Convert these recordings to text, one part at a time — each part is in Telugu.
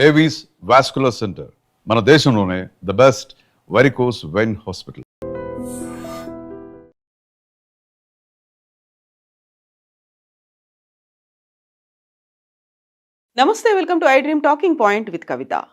ఏవీస్ వాస్కులర్ సెంటర్ మన దేశంలోనే the best varicose vein hospital. నమస్తే, welcome to iDream talking point with Kavitha.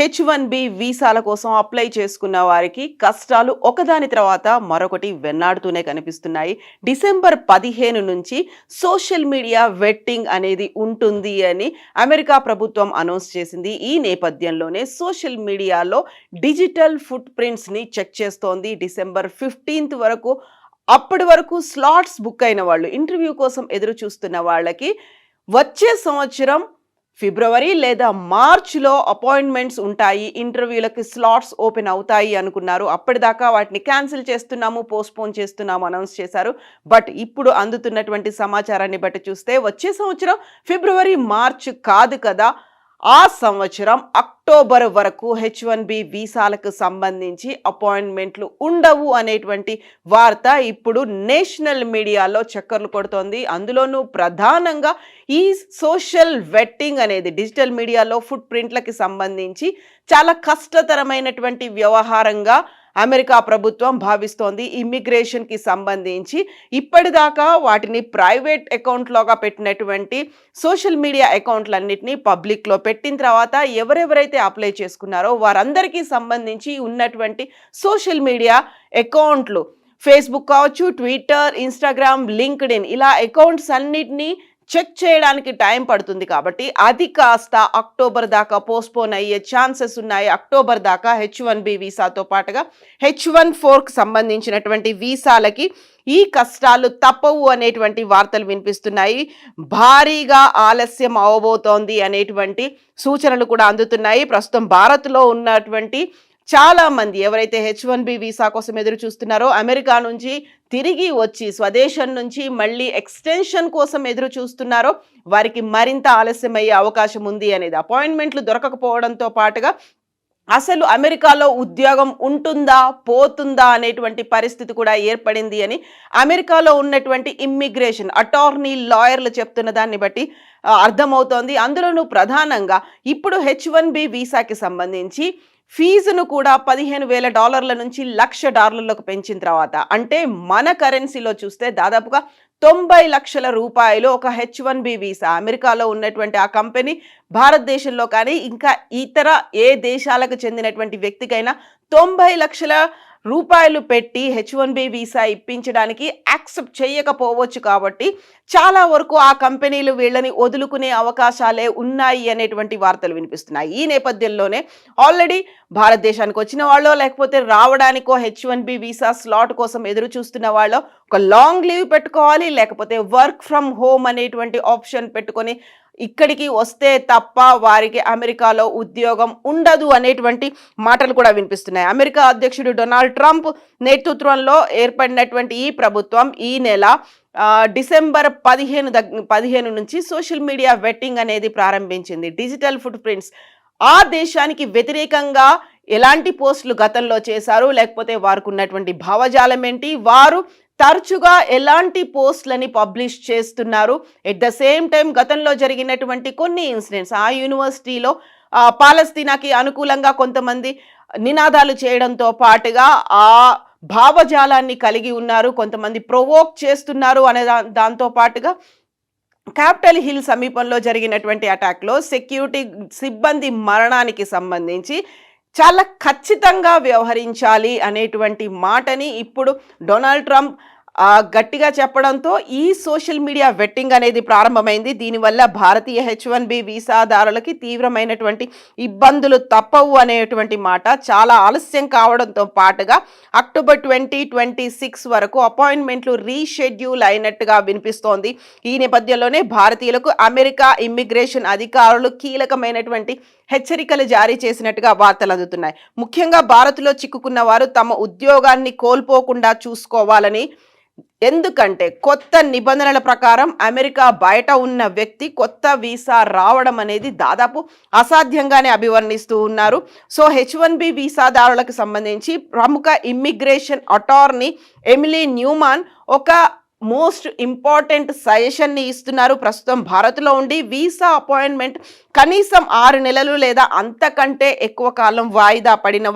H1B వీసాల కోసం అప్లై చేసుకున్న వారికి కష్టాలు ఒకదాని తర్వాత మరొకటి వెన్నాడుతూనే కనిపిస్తున్నాయి. డిసెంబర్ 15 నుంచి సోషల్ మీడియా వెట్టింగ్ అనేది ఉంటుంది అని అమెరికా ప్రభుత్వం అనౌన్స్ చేసింది. ఈ నేపథ్యంలోనే సోషల్ మీడియాలో డిజిటల్ ఫుట్ ప్రింట్స్ని చెక్ చేస్తోంది. డిసెంబర్ 15 వరకు, అప్పటి వరకు స్లాట్స్ బుక్ అయిన వాళ్ళు, ఇంటర్వ్యూ కోసం ఎదురు చూస్తున్న వాళ్ళకి వచ్చే సంవత్సరం ఫిబ్రవరి లేదా మార్చ్లో అపాయింట్మెంట్స్ ఉంటాయి, ఇంటర్వ్యూలకి స్లాట్స్ ఓపెన్ అవుతాయి అనుకున్నారు. అప్పటిదాకా వాటిని క్యాన్సిల్ చేస్తున్నాము, పోస్ట్పోన్ చేస్తున్నాము అనౌన్స్ చేశారు. బట్ ఇప్పుడు అందుతున్నటువంటి సమాచారాన్ని బట్టి చూస్తే వచ్చే సంవత్సరం ఫిబ్రవరి మార్చ్ కాదు కదా, ఆ సంవత్సరం అక్టోబర్ వరకు H1B వీసాలకు సంబంధించి అపాయింట్మెంట్లు ఉండవు అనేటువంటి వార్త ఇప్పుడు నేషనల్ మీడియాలో చక్కర్లు కొడుతోంది. అందులోనూ ప్రధానంగా ఈ సోషల్ వెట్టింగ్ అనేది డిజిటల్ మీడియాలో ఫుట్ ప్రింట్లకి సంబంధించి చాలా కష్టతరమైనటువంటి వ్యవహారంగా అమెరికా ప్రభుత్వం భావిస్తోంది. ఇమ్మిగ్రేషన్కి సంబంధించి ఇప్పటిదాకా వాటిని ప్రైవేట్ అకౌంట్లోగా పెట్టినటువంటి సోషల్ మీడియా అకౌంట్లన్నింటినీ పబ్లిక్లో పెట్టిన తర్వాత ఎవరెవరైతే అప్లై చేసుకున్నారో వారందరికీ సంబంధించి ఉన్నటువంటి సోషల్ మీడియా అకౌంట్లు, ఫేస్బుక్ కావచ్చు, ట్విట్టర్, ఇన్స్టాగ్రామ్, లింక్డ్ఇన్, ఇలా అకౌంట్స్ అన్నిటినీ చెక్ చేయడానికి టైం పడుతుంది. కాబట్టి అది కాస్త అక్టోబర్ దాకా పోస్ట్పోన్ అయ్యే ఛాన్సెస్ ఉన్నాయి. అక్టోబర్ దాకా H1B వీసాతో పాటుగా H1-4కి సంబంధించినటువంటి వీసాలకి ఈ కష్టాలు తప్పవు అనేటువంటి వార్తలు వినిపిస్తున్నాయి. భారీగా ఆలస్యం అవబోతోంది అనేటువంటి సూచనలు కూడా అందుతున్నాయి. ప్రస్తుతం భారత్లో ఉన్నటువంటి చాలా మంది ఎవరైతే H1B వీసా కోసం ఎదురు చూస్తున్నారో, అమెరికా నుంచి తిరిగి వచ్చి స్వదేశం నుంచి మళ్ళీ ఎక్స్టెన్షన్ కోసం ఎదురు చూస్తున్నారో వారికి మరింత ఆలస్యం అయ్యే అవకాశం ఉంది అనేది, అపాయింట్మెంట్లు దొరకకపోవడంతో పాటుగా అసలు అమెరికాలో ఉద్యోగం ఉంటుందా పోతుందా అనేటువంటి పరిస్థితి కూడా ఏర్పడింది అని అమెరికాలో ఉన్నటువంటి ఇమ్మిగ్రేషన్ అటార్నీ లాయర్లు చెప్తున్న దాన్ని బట్టి అర్థమవుతోంది. అందులోనూ ప్రధానంగా ఇప్పుడు H1B వీసాకి సంబంధించి ఫీజును కూడా $15,000 నుంచి $1,00,000 పెంచిన తర్వాత, అంటే మన కరెన్సీలో చూస్తే దాదాపుగా 90 లక్షల రూపాయలు ఒక H1B వీసా. అమెరికాలో ఉన్నటువంటి ఆ కంపెనీ భారతదేశంలో కానీ ఇంకా ఇతర ఏ దేశాలకు చెందినటువంటి వ్యక్తికైనా 90 లక్షల రూపాయలు పెట్టి H1B వీసా ఇప్పించడానికి యాక్సెప్ట్ చేయకపోవచ్చు. కాబట్టి చాలా వరకు ఆ కంపెనీలు వీళ్ళని వదులుకునే అవకాశాలే ఉన్నాయి అనేటువంటి వార్తలు వినిపిస్తున్నాయి. ఈ నేపథ్యంలోనే ఆల్రెడీ భారతదేశానికి వచ్చిన వాళ్ళు, లేకపోతే రావడానికో H1B వీసా స్లాట్ కోసం ఎదురు చూస్తున్న వాళ్ళు ఒక లాంగ్ లీవ్ పెట్టుకోవాలి, లేకపోతే వర్క్ ఫ్రమ్ హోమ్ అనేటువంటి ఆప్షన్ పెట్టుకొని ఇక్కడికి వస్తే తప్ప వారికి అమెరికాలో ఉద్యోగం ఉండదు అనేటువంటి మాటలు కూడా వినిపిస్తున్నాయి. అమెరికా అధ్యక్షుడు డొనాల్డ్ ట్రంప్ నేతృత్వంలో ఏర్పడినటువంటి ఈ ప్రభుత్వం ఈ నెల డిసెంబర్ 15 నుంచి సోషల్ మీడియా వెట్టింగ్ అనేది ప్రారంభించింది. డిజిటల్ ఫుట్ ప్రింట్స్, ఆ దేశానికి వ్యతిరేకంగా ఎలాంటి పోస్టులు గతంలో చేశారు, లేకపోతే వారికి ఉన్నటువంటి భావజాలం ఏంటి, వారు తరచుగా ఎలాంటి పోస్టులని పబ్లిష్ చేస్తున్నారు, ఎట్ ద సేమ్ టైం గతంలో జరిగినటువంటి కొన్ని ఇన్సిడెంట్స్, ఆ యూనివర్సిటీలో పాలస్తీనాకి అనుకూలంగా కొంతమంది నినాదాలు చేయడంతో పాటుగా ఆ భావజాలాన్ని కలిగి ఉన్నారు, కొంతమంది ప్రొవోక్ చేస్తున్నారు అనే దాంతో పాటుగా క్యాపిటల్ హిల్ సమీపంలో జరిగినటువంటి అటాక్లో సెక్యూరిటీ సిబ్బంది మరణానికి సంబంధించి చాలా ఖచ్చితంగా వ్యవహరించాలి అనేటువంటి మాటని ఇప్పుడు డొనాల్డ్ ట్రంప్ గట్టిగా చెప్పడంతో ఈ సోషల్ మీడియా వెట్టింగ్ అనేది ప్రారంభమైంది. దీనివల్ల భారతీయ H1B వీసాదారులకి తీవ్రమైనటువంటి ఇబ్బందులు తప్పవు అనేటువంటి మాట. చాలా ఆలస్యం కావడంతో పాటుగా అక్టోబర్ 2026 వరకు అపాయింట్మెంట్లు రీషెడ్యూల్ అయినట్టుగా వినిపిస్తోంది. ఈ నేపథ్యంలోనే భారతీయులకు అమెరికా ఇమ్మిగ్రేషన్ అధికారులు కీలకమైనటువంటి హెచ్చరికలు జారీ చేసినట్టుగా వార్తలు అందుతున్నాయి. ముఖ్యంగా భారత్లో చిక్కుకున్న వారు తమ ఉద్యోగాన్ని కోల్పోకుండా చూసుకోవాలని, ఎందుకంటే కొత్త నిబంధనల ప్రకారం అమెరికా బయట ఉన్న వ్యక్తి కొత్త వీసా రావడం అనేది దాదాపు అసాధ్యంగానే అభివర్ణిస్తూ ఉన్నారు. సో H1B వీసాదారులకు సంబంధించి ప్రముఖ ఇమ్మిగ్రేషన్ అటార్నీ ఎమిలీ న్యూమాన్ ఒక మోస్ట్ ఇంపార్టెంట్ సజెషన్ని ఇస్తున్నారు. ప్రస్తుతం భారత్లో ఉండి వీసా అపాయింట్మెంట్ కనీసం 6 నెలలు లేదా అంతకంటే ఎక్కువ కాలం వాయిదా పడిన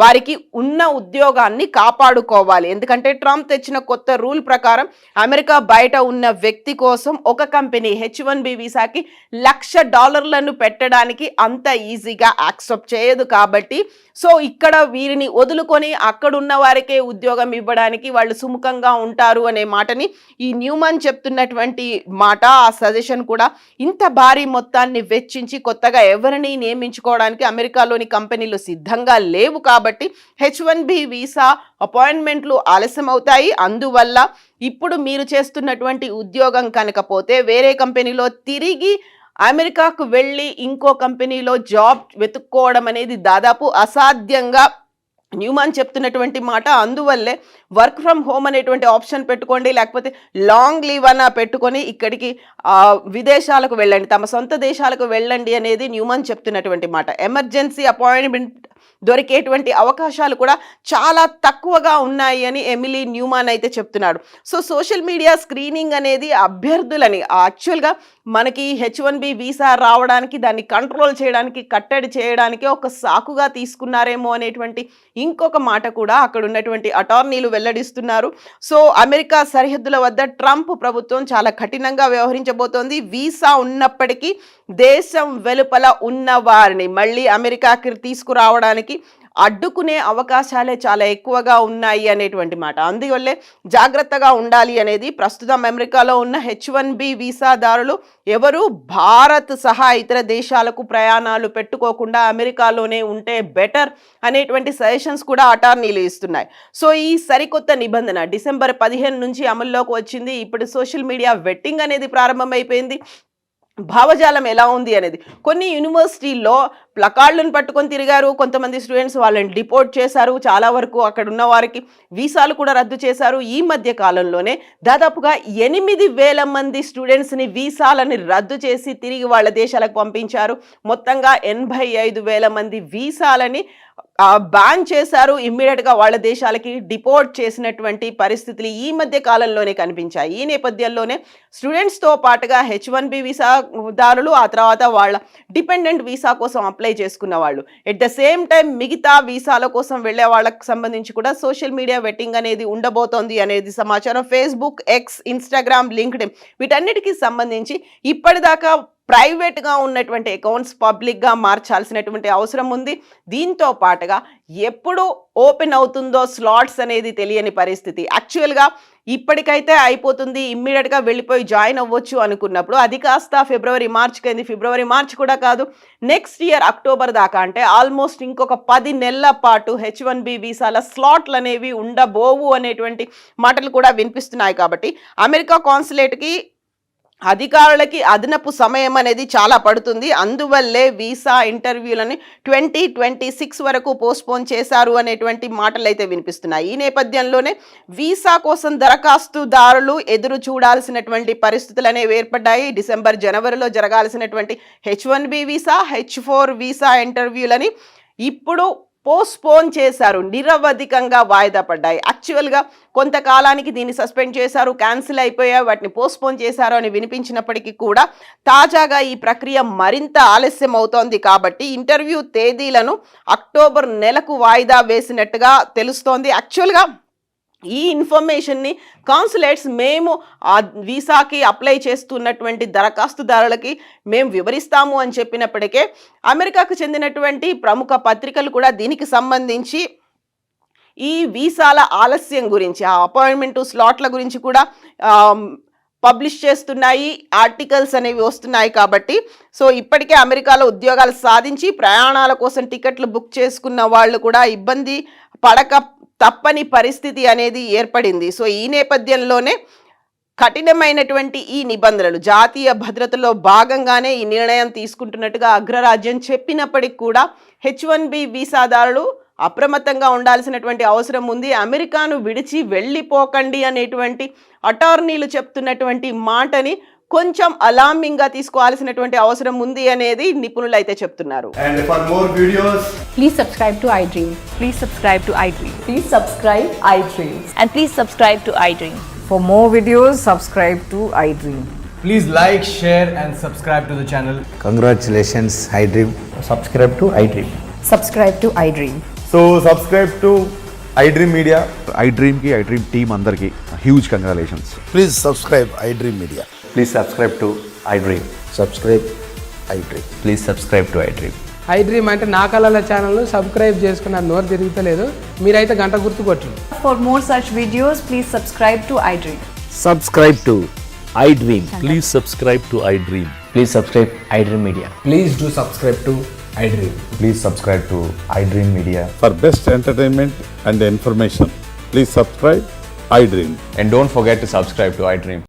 వారికి ఉన్న ఉద్యోగాన్ని కాపాడుకోవాలి. ఎందుకంటే ట్రంప్ తెచ్చిన కొత్త రూల్ ప్రకారం అమెరికా బయట ఉన్న వ్యక్తి కోసం ఒక కంపెనీ H1B వీసాకి $1,00,000 పెట్టడానికి అంత ఈజీగా యాక్సెప్ట్ చేయదు. కాబట్టి సో ఇక్కడ వీరిని వదులుకొని అక్కడున్న వారికే ఉద్యోగం ఇవ్వడానికి వాళ్ళు సుముఖంగా ఉంటారు అనే మాటని ఈ న్యూమన్ చెప్తున్నటువంటి మాట. ఆ సజెషన్ కూడా ఇంత భారీ మొత్తాన్ని వెచ్చించి కొత్తగా ఎవరిని నియమించుకోవడానికి అమెరికాలోని కంపెనీలు సిద్ధంగా లేవు. కాబట్టి H1B వీసా అపాయింట్మెంట్లు ఆలస్యం అవుతాయి. అందువల్ల ఇప్పుడు మీరు చేస్తున్నటువంటి ఉద్యోగం కనుకపోతే వేరే కంపెనీలో తిరిగి అమెరికాకు వెళ్ళి ఇంకో కంపెనీలో జాబ్ వెతుక్కోవడం అనేది దాదాపు అసాధ్యంగా న్యూమాన్ చెప్తున్నటువంటి మాట. అందువల్లే వర్క్ ఫ్రమ్ హోమ్ అనేటువంటి ఆప్షన్ పెట్టుకోండి, లేకపోతే లాంగ్ లీవ్ అన్న పెట్టుకొని ఇక్కడికి విదేశాలకు వెళ్ళండి, తమ సొంత దేశాలకు వెళ్ళండి అనేది న్యూమాన్ చెప్తున్నటువంటి మాట. ఎమర్జెన్సీ అపాయింట్మెంట్ దొరికేటువంటి అవకాశాలు కూడా చాలా తక్కువగా ఉన్నాయి అని ఎమిలీ న్యూమాన్ అయితే చెప్తున్నాడు. సో సోషల్ మీడియా స్క్రీనింగ్ అనేది అభ్యర్థులని యాక్చువల్గా మనకి H1B వీసా రావడానికి దాన్ని కంట్రోల్ చేయడానికి కట్టడి చేయడానికి ఒక సాకుగా తీసుకున్నారేమో అనేటువంటి ఇంకొక మాట కూడా అక్కడ ఉన్నటువంటి అటార్నీలు వెల్లడిస్తున్నారు. సో అమెరికా సరిహద్దుల వద్ద ట్రంప్ ప్రభుత్వం చాలా కఠినంగా వ్యవహరించబోతోంది. వీసా ఉన్నప్పటికీ దేశం వెలుపల ఉన్న వారిని మళ్ళీ అమెరికాకి తీసుకురావడానికి అడ్డుకునే అవకాశాలే చాలా ఎక్కువగా ఉన్నాయి అనేటువంటి మాట. అందువల్లే జాగ్రత్తగా ఉండాలి అనేది. ప్రస్తుతం అమెరికాలో ఉన్న H1B వీసాదారులు ఎవరు భారత్ సహా ఇతర దేశాలకు ప్రయాణాలు పెట్టుకోకుండా అమెరికాలోనే ఉంటే బెటర్ అనేటువంటి సజెషన్స్ కూడా అటార్నీలు ఇస్తున్నాయి. సో ఈ సరికొత్త నిబంధన డిసెంబర్ 15 నుంచి అమల్లోకి వచ్చింది. ఇప్పుడు సోషల్ మీడియా వెట్టింగ్ అనేది ప్రారంభమైపోయింది. భావజాలం ఎలా ఉంది అనేది కొన్ని యూనివర్సిటీల్లో ప్లకార్డులను పట్టుకొని తిరిగారు. కొంతమంది స్టూడెంట్స్ వాళ్ళని డిపోర్ట్ చేశారు. చాలా వరకు అక్కడ ఉన్న వారికి వీసాలు కూడా రద్దు చేశారు. ఈ మధ్య కాలంలోనే దాదాపుగా 8,000 మంది స్టూడెంట్స్ని వీసాలని రద్దు చేసి తిరిగి వాళ్ళ దేశాలకు పంపించారు. మొత్తంగా 85,000 మంది వీసాలని బ్యాన్ చేశారు. ఇమ్మీడియట్గా వాళ్ళ దేశాలకి డిపోర్ట్ చేసినటువంటి పరిస్థితులు ఈ మధ్య కాలంలోనే కనిపించాయి. ఈ నేపథ్యంలోనే స్టూడెంట్స్తో పాటుగా H1B వీసాదారులు, ఆ తర్వాత వాళ్ళ డిపెండెంట్ వీసా కోసం అప్లై చేసుకున్న వాళ్ళు, ఎట్ ద సేమ్ టైం మిగతా వీసాల కోసం వెళ్ళే వాళ్ళకి సంబంధించి కూడా సోషల్ మీడియా వెట్టింగ్ అనేది ఉండబోతోంది అనేది సమాచారం. ఫేస్బుక్, ఎక్స్, ఇన్స్టాగ్రామ్, లింక్డ్ఇన్ వీటన్నిటికీ సంబంధించి ఇప్పటిదాకా ప్రైవేట్గా ఉన్నటువంటి అకౌంట్స్ పబ్లిక్గా మార్చాల్సినటువంటి అవసరం ఉంది. దీంతో పాటుగా ఎప్పుడు ఓపెన్ అవుతుందో స్లాట్స్ అనేది తెలియని పరిస్థితి. యాక్చువల్గా ఇప్పటికైతే అయిపోతుంది, ఇమ్మీడియట్గా వెళ్ళిపోయి జాయిన్ అవ్వచ్చు అనుకున్నప్పుడు అది కాస్త ఫిబ్రవరి, మార్చ్కి అయింది. ఫిబ్రవరి, మార్చ్ కూడా కాదు, నెక్స్ట్ ఇయర్ అక్టోబర్ దాకా, అంటే ఆల్మోస్ట్ ఇంకొక 10 నెలల పాటు H1B వీసాల స్లాట్లు అనేవి ఉండబోవు అనేటువంటి మాటలు కూడా వినిపిస్తున్నాయి. కాబట్టి అమెరికా కాన్సులేట్కి అధికారులకి అదనపు సమయం అనేది చాలా పడుతుంది. అందువల్లే వీసా ఇంటర్వ్యూలని 2026 వరకు పోస్ట్పోన్ చేశారు అనేటువంటి మాటలు అయితే వినిపిస్తున్నాయి. ఈ నేపథ్యంలోనే వీసా కోసం దరఖాస్తుదారులు ఎదురు చూడాల్సినటువంటి పరిస్థితులు అనేవి ఏర్పడ్డాయి. డిసెంబర్, జనవరిలో జరగాల్సినటువంటి H1B వీసా, H4 వీసా ఇంటర్వ్యూలని ఇప్పుడు పోస్ట్పోన్ చేశారు, నిరవధికంగా వాయిదా పడ్డాయి. యాక్చువల్గా కొంతకాలానికి దీన్ని సస్పెండ్ చేశారు, క్యాన్సిల్ అయిపోయాయి, వాటిని పోస్ట్పోన్ చేశారు అని వినిపించినప్పటికీ కూడా తాజాగా ఈ ప్రక్రియ మరింత ఆలస్యం అవుతోంది. కాబట్టి ఇంటర్వ్యూ తేదీలను అక్టోబర్ నెలకు వాయిదా వేసినట్టుగా తెలుస్తోంది. యాక్చువల్గా ఈ ఇన్ఫర్మేషన్ని కాన్సులేట్స్ మేము ఆ వీసాకి అప్లై చేస్తున్నటువంటి దరఖాస్తుదారులకి మేము వివరిస్తాము అని చెప్పినప్పటికే అమెరికాకు చెందినటువంటి ప్రముఖ పత్రికలు కూడా దీనికి సంబంధించి ఈ వీసాల ఆలస్యం గురించి, ఆ అపాయింట్మెంట్ స్లాట్ల గురించి కూడా పబ్లిష్ చేస్తున్నాయి, ఆర్టికల్స్ అనేవి వస్తున్నాయి. కాబట్టి సో ఇప్పటికే అమెరికాలో ఉద్యోగాలు సాధించి ప్రయాణాల కోసం టికెట్లు బుక్ చేసుకున్న వాళ్ళు కూడా ఇబ్బంది పడక తప్పని పరిస్థితి అనేది ఏర్పడింది. సో ఈ నేపథ్యంలోనే కఠినమైనటువంటి ఈ నిబంధనలు జాతీయ భద్రతలో భాగంగానే ఈ నిర్ణయం తీసుకుంటున్నట్టుగా అగ్రరాజ్యం చెప్పినప్పటికీ కూడా H1B వీసాదారులు అప్రమత్తంగా ఉండాల్సినటువంటి అవసరం ఉంది. అమెరికాను విడిచి వెళ్ళిపోకండి అనేటువంటి అటార్నీలు చెప్తున్నటువంటి మాటని కొంచెం అలార్మింగ్ గా తీసుకోవాల్సినటువంటి అవసరం ఉంది అనేది నిపుణులు అయితే చెప్తున్నారు. And for more videos, please subscribe to iDream. Please subscribe to iDream. Please subscribe iDream. And please subscribe to iDream. For more videos, subscribe to iDream. Please like, share, and subscribe to the channel. Congratulations, iDream. Subscribe to iDream. Subscribe to iDream. So subscribe to iDream Media. iDream की iDream team अंदर की huge congratulations. Please subscribe iDream Media. Please subscribe to iDream. Subscribe iDream. Please subscribe to iDream. I dream అంటే నా కళల ఛానల్ను సబ్స్క్రైబ్ చేసుకున్న నోరు తిరుగుతలేదు మీరైతే గంట గుర్తు కొట్టండి. For more such videos, please subscribe to iDream. Subscribe to iDream. Please subscribe to iDream. Please subscribe iDream Media. Please do subscribe to iDream. Please subscribe to iDream Media. For best entertainment and information, please subscribe iDream. And don't forget to subscribe to iDream.